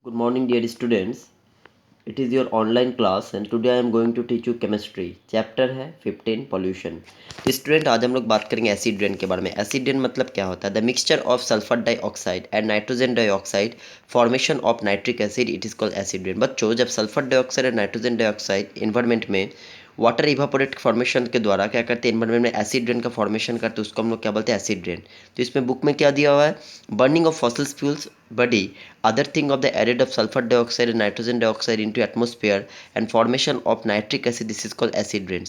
Good morning, dear students. It is your online class and today I am going to teach you chemistry. Chapter है 15 pollution. तो student आज हम लोग बात करेंगे एसिड रेन के बारे में. एसिड रेन मतलब क्या होता है? The mixture of sulphur dioxide and nitrogen dioxide formation of nitric acid it is called acid rain. बच्चों, जब सल्फर डाइऑक्साइड और नाइट्रोजन डाइऑक्साइड इन्वायरमेंट में वाटर इवापोरेट फॉर्मेशन के द्वारा क्या करते हैं, इन्वायरमेंट में एसिड रेन का फॉर्मेशन करते हैं, उसको हम लोग क्या बोलते हैं? Acid rain. तो इसमें बुक में क्या दिया हुआ है? Burning of fossil fuels body other thing of the added of sulfur dioxide and nitrogen dioxide into atmosphere and formation of nitric acid, this is called acid rain.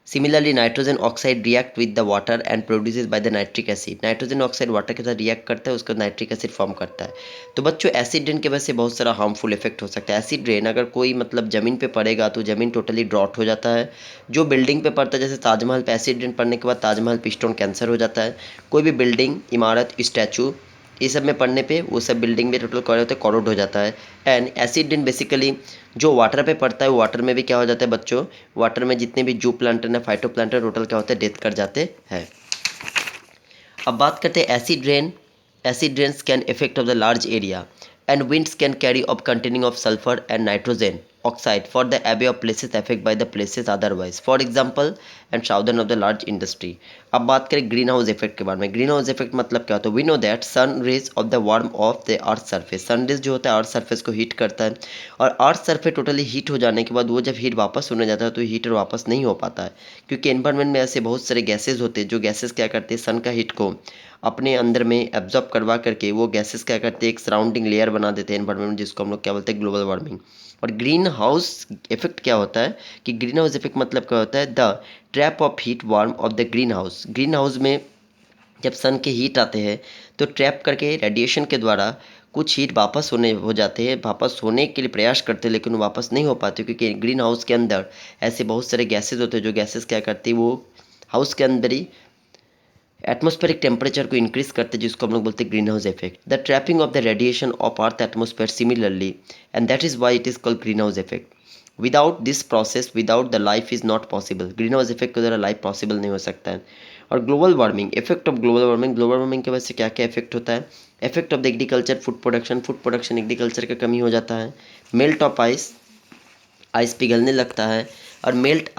Similarly nitrogen oxide react with the water and produces by the nitric acid. Nitrogen oxide water के साथ react करता है, उसका nitric acid form करता है. तो बच्चों, acid rain के वजह से बहुत सारा हार्मफुल इफेक्ट हो सकता है. एसिड रेन अगर कोई मतलब ज़मीन पे पड़ेगा तो ज़मीन टोटली ड्रॉट हो जाता है. जो बिल्डिंग पे पड़ता है, जैसे ताजमहल पे एसिड रेन पड़ने के बाद ताजमहल पे स्टोन कैंसर हो जाता है. कोई भी बिल्डिंग, इमारत, स्टैचू, ये सब में पड़ने पे वो सब बिल्डिंग में टोटल क्या होता है? कॉरोड हो जाता है. एंड एसिड रेन बेसिकली जो वाटर पे पड़ता है, वाटर में भी क्या हो जाता है बच्चों? वाटर में जितने भी जू प्लांटन है, फाइटो प्लांटन, टोटल क्या होता है? डेथ कर जाते हैं. अब बात करते हैं acid rain. Acid rains can effect of the large area and winds can carry up containing of sulfur and nitrogen oxide for the above places affected by the places otherwise, for example and southern of the large industry. अब बात करें green house effect के बारे में. Green house effect मतलब क्या होता है? We know that sun rays of the warm of the earth surface. Sun rays जो होता है अर्थ सरफेस को हीट करता है, और अर्थ सरफेस टोटली हीट हो जाने के बाद वो जब हीट वापस होने जाता है तो हीटर वापस नहीं हो पाता है, क्योंकि एनवायरमेंट में ऐसे बहुत सारे गैसेज होते हैं जो गैसेज क्या करते हैं? सन का हीट को अपने अंदर में एब्जॉर्ब करवा करके वो गैसेस क्या करते हैं? एक सराउंडिंग लेयर बना देते हैं एनवायरमेंट में, जिसको हम लोग क्या बोलते हैं? Global warming. और ग्रीन हाउस इफेक्ट क्या होता है कि ग्रीन हाउस इफेक्ट मतलब क्या होता है? The trap of heat warm of the green house. Green house में जब सन के हीट आते हैं तो ट्रैप करके रेडिएशन के द्वारा कुछ हीट वापस हो जाते हैं, वापस होने के लिए प्रयास करते हैं, लेकिन वो वापस नहीं हो पाते, क्योंकि ग्रीन हाउस के अंदर ऐसे बहुत सारे गैसेज होते हैं जो गैसेस क्या करती है? वो हाउस के अंदर ही एटमॉस्फेरिक टेम्परेचर को इंक्रीज करते हैं, जिसको हम लोग बोलते हैं green house effect. The trapping of the radiation of earth atmosphere similarly, and that is why it is called green house effect. Without this process without the life is not possible. Green house effect के द्वारा life possible नहीं हो सकता है. और global warming, effect of global warming. Global warming की वजह से क्या क्या इफेक्ट होता है? Effect of the agriculture, food production. Food production, agriculture का कमी हो जाता है. मेल्ट ऑफ आइस, आइस पिघलने लगता है. और melt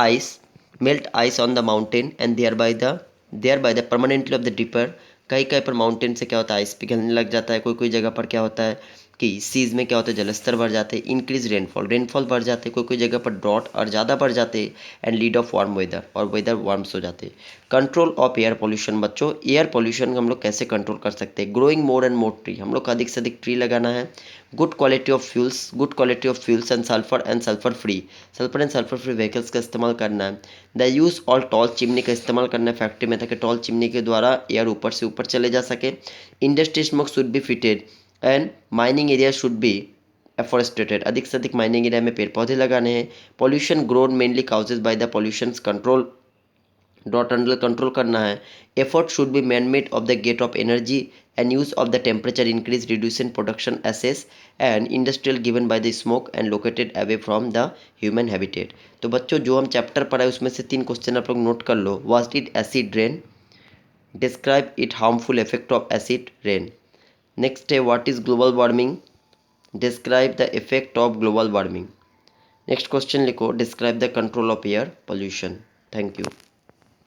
ice on the mountain and thereby the permanently of the deeper. कहीं कहीं पर माउंटेन से क्या होता है? आइस पिघलने लग जाता है. कोई कोई जगह पर क्या होता है कि सीज में क्या होता है? जलस्तर बढ़ जाते हैं. इंक्रीज रेनफॉल बढ़ जाते हैं. कोई कोई जगह पर ड्रॉट और ज़्यादा बढ़ जाते हैं. And lead of warm weather, और वेदर वार्म्स हो जाते हैं. Control of air pollution. बच्चों, एयर पोल्यूशन हम लोग कैसे कंट्रोल कर सकते हैं? Growing more and more tree. हम लोग को अधिक से अधिक ट्री लगाना है. Good quality of fuels and sulphur free vehicles का इस्तेमाल करना है. The use all tall chimney का इस्तेमाल करना है फैक्ट्री में, ताकि टॉल चिमनी के द्वारा एयर ऊपर से ऊपर चले जा सके. Industry smoke should be fitted and mining area should be afforestated. अधिक से अधिक माइनिंग एरिया में पेड़ पौधे लगाने हैं. Pollution grown mainly causes by the pollution control, dot under control करना है. Effort should be man made of the gate of energy and use of the temperature increase reducing production access and industrial given by the smoke and located away from the human habitat. तो बच्चों, जो हम chapter पढ़ा है उसमें से 3 question आप लोग नोट कर लो. What is acid rain? Describe it harmful effect of acid rain. Next है what is global warming? Describe the effect of global warming. Next question लिखो, describe the control of air pollution. Thank you.